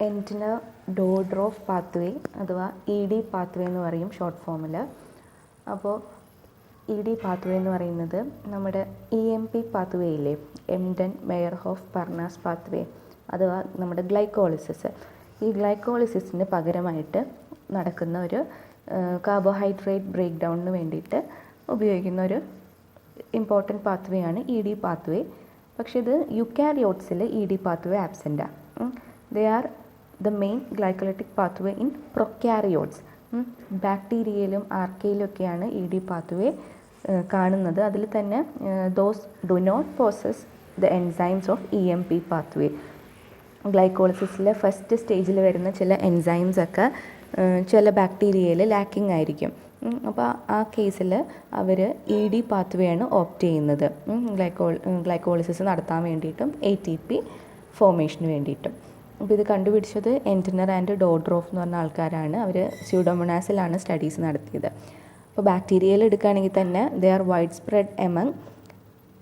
എൻറ്റിനർ ഡോഡ്രോഫ് pathway അഥവാ ED pathway എന്ന് പറയും ഷോർട്ട് ഫോമിൽ. അപ്പോൾ ED പാത്വേ എന്ന് പറയുന്നത് നമ്മുടെ EMP പാത്വേ ഇല്ലേ, എംഡൻ മെയർഹോഫ് പർനാസ് പാത്വേ അഥവാ നമ്മുടെ ഗ്ലൈക്കോളിസിസ്. ഈ ഗ്ലൈക്കോളിസിസിന് പകരമായിട്ട് നടക്കുന്ന ഒരു കാർബോഹൈഡ്രേറ്റ് ബ്രേക്ക് ഡൗണിന് വേണ്ടിയിട്ട് ഉപയോഗിക്കുന്ന ഒരു ഇമ്പോർട്ടൻറ്റ് പാത്വേ ആണ് ED പാത്വേ. പക്ഷേ ഇത് യുക്കാരിയോട്സിൽ ED പാത്വേ ആബ്സെൻറ്റാണ്. They are the main glycolytic pathway in prokaryotes. ബാക്ടീരിയയിലും ആർക്കയിലും ഒക്കെയാണ് ED പാത്വേ കാണുന്നത്. അതിൽ തന്നെ those do not possess the enzymes of EMP pathway. ഗ്ലൈക്കോളിസിസിലെ ഫസ്റ്റ് സ്റ്റേജിൽ വരുന്ന ചില എൻസൈംസ് ഒക്കെ ചില ബാക്ടീരിയയിൽ ലാക്കിംഗ് ആയിരിക്കും. അപ്പോൾ ആ കേസിൽ അവർ ED പാത്വേ ആണ് ഓപ്റ്റ് ചെയ്യുന്നത്, ഗ്ലൈക്കോളിസിസ് നടത്താൻ വേണ്ടിയിട്ടും ATP ഫോർമേഷന് വേണ്ടിയിട്ടും. അപ്പോൾ ഇത് കണ്ടുപിടിച്ചത് എൻറ്റിനർ ആൻഡ് ഡോഡ്രോഫ് എന്ന് പറഞ്ഞ ആൾക്കാരാണ്. അവർ സ്യൂഡോമോണാസിലാണ് സ്റ്റഡീസ് നടത്തിയത്. അപ്പോൾ ബാക്ടീരിയയിൽ എടുക്കുകയാണെങ്കിൽ തന്നെ they are wide spread among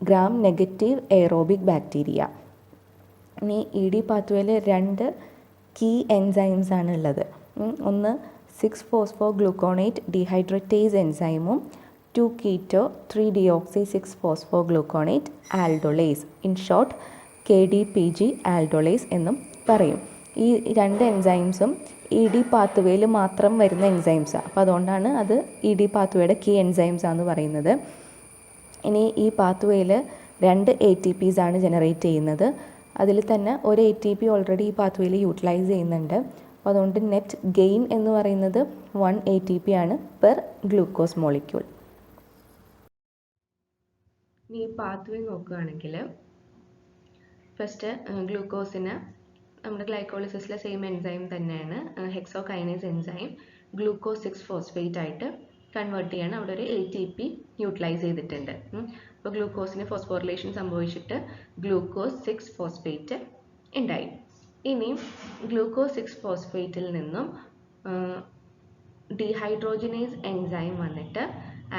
gram negative aerobic bacteria. ഇനി ED പാത്വേയിൽ 2 കീ എൻസൈംസ് ആണ് ഉള്ളത്. ഒന്ന് 6-ഫോസ്ഫോഗ്ലൂക്കോണേറ്റ് ഡീഹൈഡ്രറ്റേസ് എൻസൈമും 2-keto-3-deoxy-6-ഫോസ്ഫോഗ്ലൂക്കോണേറ്റ് ആൽഡോളേസ്, ഇൻ ഷോർട്ട് KDPG ആൽഡോളേസ് എന്നും പറയും. ഈ 2 എൻസൈംസും ED പാത്വേയിൽ മാത്രം വരുന്ന എൻസൈംസാണ്. അപ്പോൾ അതുകൊണ്ടാണ് അത് ED പാത്വേയുടെ കീ എൻസൈംസ് ആണെന്ന് പറയുന്നത്. ഇനി ഈ പാത്വേയിൽ 2 ATPs ആണ് ജനറേറ്റ് ചെയ്യുന്നത്. അതിൽ തന്നെ ഒരു ATP ഓൾറെഡി ഈ പാത്വേയിൽ യൂട്ടിലൈസ് ചെയ്യുന്നുണ്ട്. അപ്പോൾ അതുകൊണ്ട് നെറ്റ് ഗെയിൻ എന്ന് പറയുന്നത് 1 ATP ആണ് പെർ ഗ്ലൂക്കോസ് മോളിക്യൂൾ. ഈ പാത്വേ നോക്കുകയാണെങ്കിൽ ഫസ്റ്റ് ഗ്ലൂക്കോസിന് നമ്മുടെ ഗ്ലൈക്കോളിസിസിലെ സെയിം എൻസൈം തന്നെയാണ് ഹെക്സോകൈനേസ് എൻസൈം ഗ്ലൂക്കോസ് 6-ഫോസ്ഫേറ്റ് ആയിട്ട് കൺവേർട്ട് ചെയ്യാണ്. അവിടെ ഒരു ATP യൂട്ടിലൈസ് ചെയ്തിട്ടുണ്ട്. അപ്പോൾ ഗ്ലൂക്കോസിന് ഫോസ്ഫോറിലേഷൻ സംഭവിച്ചിട്ട് ഗ്ലൂക്കോസ് 6-ഫോസ്ഫേറ്റ് ഉണ്ടായി. ഇനി ഗ്ലൂക്കോസ് 6-ഫോസ്ഫേറ്റിൽ നിന്നും ഡീഹൈഡ്രോജനേസ് എൻസൈം വന്നിട്ട്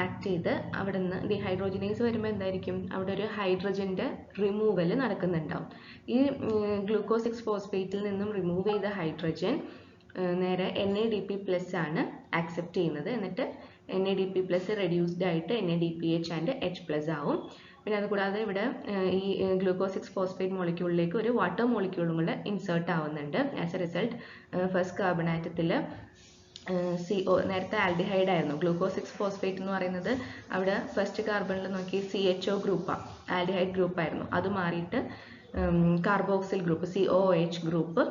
ആക്ട് ചെയ്ത് അവിടെ നിന്ന് ഡീഹൈഡ്രോജനേസ് വരുമ്പോൾ എന്തായിരിക്കും, അവിടെ ഒരു ഹൈഡ്രജൻ്റെ റിമൂവൽ നടക്കുന്നുണ്ടാവും. ഈ ഗ്ലൂക്കോസ് 6-ഫോസ്ഫേറ്റിൽ നിന്നും റിമൂവ് ചെയ്ത ഹൈഡ്രജൻ നേരെ NADP+ ആണ് ആക്സെപ്റ്റ് ചെയ്യുന്നത്. എന്നിട്ട് NADP+ റെഡ്യൂസ്ഡ് ആയിട്ട് NADPH ആൻഡ് H+ ആവും. പിന്നെ അതുകൂടാതെ ഇവിടെ ഈ ഗ്ലൂക്കോസ് 6-ഫോസ്ഫേറ്റ് മോളിക്യൂളിലേക്ക് ഒരു വാട്ടർ മോളിക്യൂളും കൂടെ ഇൻസേർട്ട് ആവുന്നുണ്ട്. As a result first carbon ആറ്റത്തിൽ CO, നേരത്തെ ആൽഡിഹൈഡ് ആയിരുന്നു. ഗ്ലൂക്കോസ് 6-ഫോസ്ഫേറ്റ് എന്ന് പറയുന്നത് അവിടെ ഫസ്റ്റ് കാർബണിൽ നോക്കി CHO ഗ്രൂപ്പാണ്, ആൽഡിഹൈഡ് ഗ്രൂപ്പായിരുന്നു. അത് മാറിയിട്ട് കാർബോക്സിൽ ഗ്രൂപ്പ് COOH ഗ്രൂപ്പ്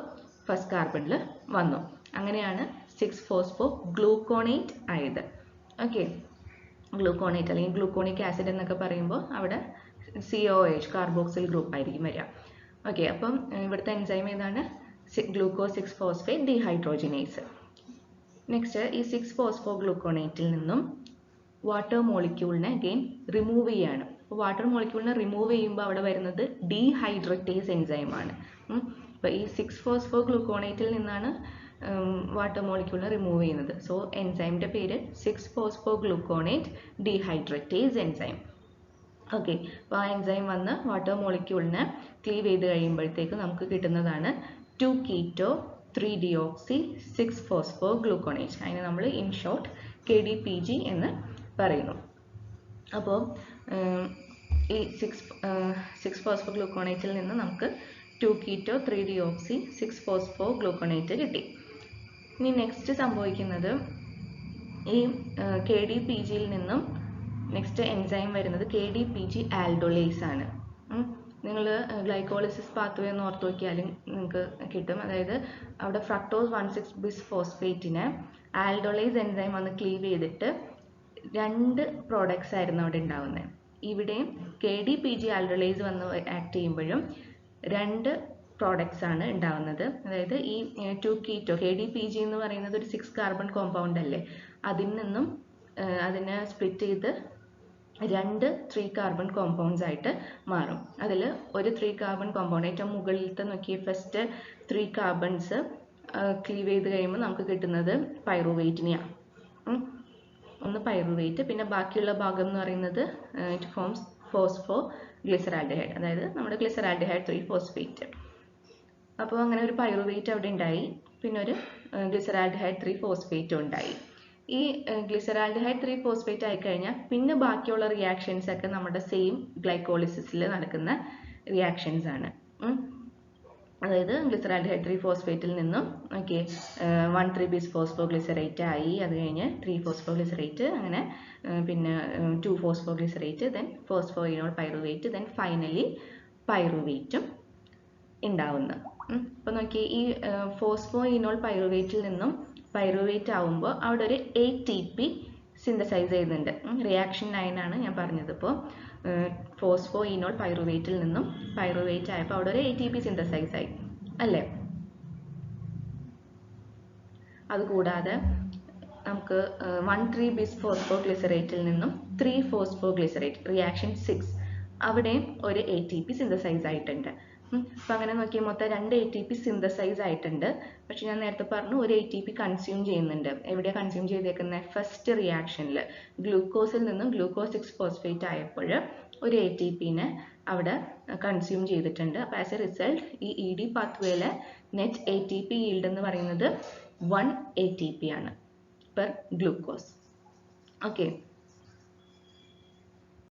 ഫസ്റ്റ് കാർബണിൽ വന്നു. അങ്ങനെയാണ് 6-ഫോസ്ഫോഗ്ലൂക്കോണേറ്റ് ആയത്. ഓക്കെ, ഗ്ലൂക്കോണേറ്റ് അല്ലെങ്കിൽ ഗ്ലൂക്കോണിക് ആസിഡ് എന്നൊക്കെ പറയുമ്പോൾ അവിടെ COOH കാർബോക്സിൽ ഗ്രൂപ്പ് ആയിരിക്കും വരിക. ഓക്കെ, അപ്പം ഇവിടുത്തെ എൻസൈം ഏതാണ്, ഗ്ലൂക്കോസ് 6-ഫോസ്ഫേറ്റ് ഡീഹൈഡ്രോജനേസ്. നെക്സ്റ്റ് ഈ 6-ഫോസ്ഫോഗ്ലൂക്കോണേറ്റിൽ നിന്നും വാട്ടർ മോളിക്യൂളിനെ അഗെയിൻ റിമൂവ് ചെയ്യാണ്. അപ്പോൾ വാട്ടർ മോളിക്യൂളിനെ റിമൂവ് ചെയ്യുമ്പോൾ അവിടെ വരുന്നത് ഡീഹൈഡ്രറ്റേസ് എൻസൈമാണ്. അപ്പോൾ ഈ 6-ഫോസ്ഫോഗ്ലൂക്കോണേറ്റിൽ നിന്നാണ് വാട്ടർ മോളിക്യൂളിനെ റിമൂവ് ചെയ്യുന്നത്. സോ എൻസൈമിൻ്റെ പേര് 6-ഫോസ്ഫോഗ്ലൂക്കോണേറ്റ് ഡീഹൈഡ്രറ്റേസ് എൻസൈം. ഓക്കെ, അപ്പോൾ ആ എൻസൈം വന്ന് വാട്ടർ മോളിക്യൂളിനെ ക്ലീവ് ചെയ്ത് കഴിയുമ്പോഴത്തേക്ക് നമുക്ക് കിട്ടുന്നതാണ് 2-keto-3-deoxy-6-ഫോസ്ഫോഗ്ലൂക്കോണേറ്റ്. അതിനെ നമ്മൾ ഇൻ ഷോർട്ട് KDPG എന്ന് പറയുന്നു. അപ്പോൾ ഈ 6-ഫോസ്ഫോഗ്ലൂക്കോണേറ്റിൽ നിന്ന് നമുക്ക് 2-keto-3-deoxy-6-ഫോസ്ഫോഗ്ലൂക്കോണേറ്റ് കിട്ടി. ഇനി നെക്സ്റ്റ് സംഭവിക്കുന്നത് ഈ KDPGയിൽ നിന്നും നെക്സ്റ്റ് എൻസൈം വരുന്നത് KDPG ആൽഡോളേസ് ആണ്. നിങ്ങൾ ഗ്ലൈക്കോളിസിസ് പാത്വേ എന്ന് ഓർത്ത് നോക്കിയാലും നിങ്ങൾക്ക് കിട്ടും. അതായത് അവിടെ ഫ്രക്ടോസ് 1,6-ബിസ്ഫോസ്ഫേറ്റിനെ ആൽഡോളേസ് എൻസൈം വന്ന് ക്ലീവ് ചെയ്തിട്ട് 2 പ്രോഡക്ട്സ് ആയിരുന്നു അവിടെ ഉണ്ടാവുന്നത്. ഇവിടെയും KDPG ആൽഡോളേസ് വന്ന് ആക്ട് ചെയ്യുമ്പോഴും 2 പ്രോഡക്ട്സ് ആണ് ഉണ്ടാവുന്നത്. അതായത് ഈ 2-keto KDPG എന്ന് പറയുന്നത് ഒരു 6 കാർബൺ കോമ്പൗണ്ട് അല്ലേ, അതിൽ നിന്നും അതിനെ സ്പ്ലിറ്റ് ചെയ്ത് 2 3 കാർബൺ കോമ്പൗണ്ട്സ് ആയിട്ട് മാറും. അതിൽ ഒരു 3 കാർബൺ കോമ്പൗണ്ട് ഏറ്റവും മുകളിലത്തെ നോക്കിയ ഫസ്റ്റ് 3 കാർബൺസ് ക്ലീവ് ചെയ്ത് കഴിയുമ്പോൾ നമുക്ക് കിട്ടുന്നത് പൈറുവേറ്റിനെയാണ്. ഒന്ന് പൈറുവേറ്റ്, പിന്നെ ബാക്കിയുള്ള ഭാഗം എന്ന് പറയുന്നത് ഇറ്റ് ഫോംസ് ഫോസ്ഫോ ഗ്ലിസറാൽഡിഹൈഡ്, അതായത് നമ്മുടെ ഗ്ലിസറാൽഡിഹൈഡ് 3-ഫോസ്ഫേറ്റ്. അപ്പോൾ അങ്ങനെ ഒരു പൈറുവേറ്റ് അവിടെ ഉണ്ടായി, പിന്നെ ഒരു ഗ്ലിസറാൽഡിഹൈഡ് 3 ഫോസ്ഫേറ്റും ഉണ്ടായി. ഈ ഗ്ലിസറാൽഡിഹൈഡ് 3 ഫോസ്ഫേറ്റ് ആയിക്കഴിഞ്ഞാൽ പിന്നെ ബാക്കിയുള്ള റിയാക്ഷൻസ് ഒക്കെ നമ്മുടെ സെയിം ഗ്ലൈക്കോളിസിസിൽ നടക്കുന്ന റിയാക്ഷൻസ് ആണ്. അതായത് ഗ്ലിസറാൽഡിഹൈഡ് 3 ഫോസ്ഫേറ്റിൽ നിന്നും ഓക്കെ 1,3-bis ഫോസ്ഫോഗ്ലിസറേറ്റ് ആയി, അത് കഴിഞ്ഞ് 3 ഫോസ്ഫോഗ്ലിസറേറ്റ്, അങ്ങനെ പിന്നെ 2 phosphoglycerate, then phosphoenol pyruvate, then finally പൈറുവേറ്റും ഉണ്ടാവുന്നത്. അപ്പോൾ നോക്കി ഈ ഫോസ്ഫോയിനോൾ പൈറുവേറ്റിൽ നിന്നും പൈറുവേറ്റ് ആവുമ്പോൾ അവിടെ ഒരു ATP സിന്തസൈസ് ചെയ്യുന്നുണ്ട്. റിയാക്ഷൻ 9 ആണ് ഞാൻ പറഞ്ഞത്. ഇപ്പോൾ ഫോസ്ഫോയിനോൾ പൈറുവേറ്റിൽ നിന്നും പൈറുവേറ്റ് ആയപ്പോൾ അവിടെ ഒരു ATP സിന്തസൈസ് ആയി അല്ലേ. അതുകൂടാതെ നമുക്ക് 1,3-bis ഫോസ്ഫോഗ്ലിസറേറ്റിൽ നിന്നും 3 ഫോസ്ഫോഗ്ലിസറേറ്റ് റിയാക്ഷൻ 6 അവിടെയും ഒരു ATP സിന്തസൈസ് ആയിട്ടുണ്ട്. അപ്പം അങ്ങനെ നോക്കിയാൽ മൊത്തം 2 ATP സിന്തസൈസ് ആയിട്ടുണ്ട്. പക്ഷെ ഞാൻ നേരത്തെ പറഞ്ഞു ഒരു ATP കൺസ്യൂം ചെയ്യുന്നുണ്ട്. എവിടെയാണ് കൺസ്യൂം ചെയ്തേക്കുന്നത്? ഫസ്റ്റ് റിയാക്ഷനിൽ ഗ്ലൂക്കോസിൽ നിന്നും ഗ്ലൂക്കോസ് 6 ഫോസ്ഫേറ്റ് ആയപ്പോൾ ഒരു ATPനെ അവിടെ കൺസ്യൂം ചെയ്തിട്ടുണ്ട്. അപ്പോൾ ആസ് എ റിസൾട്ട് ഈ ED പാത്വേയിലെ നെറ്റ് ATP yield എന്ന് പറയുന്നത് 1 ATP ആണ് പെർ ഗ്ലൂക്കോസ്. ഓക്കെ,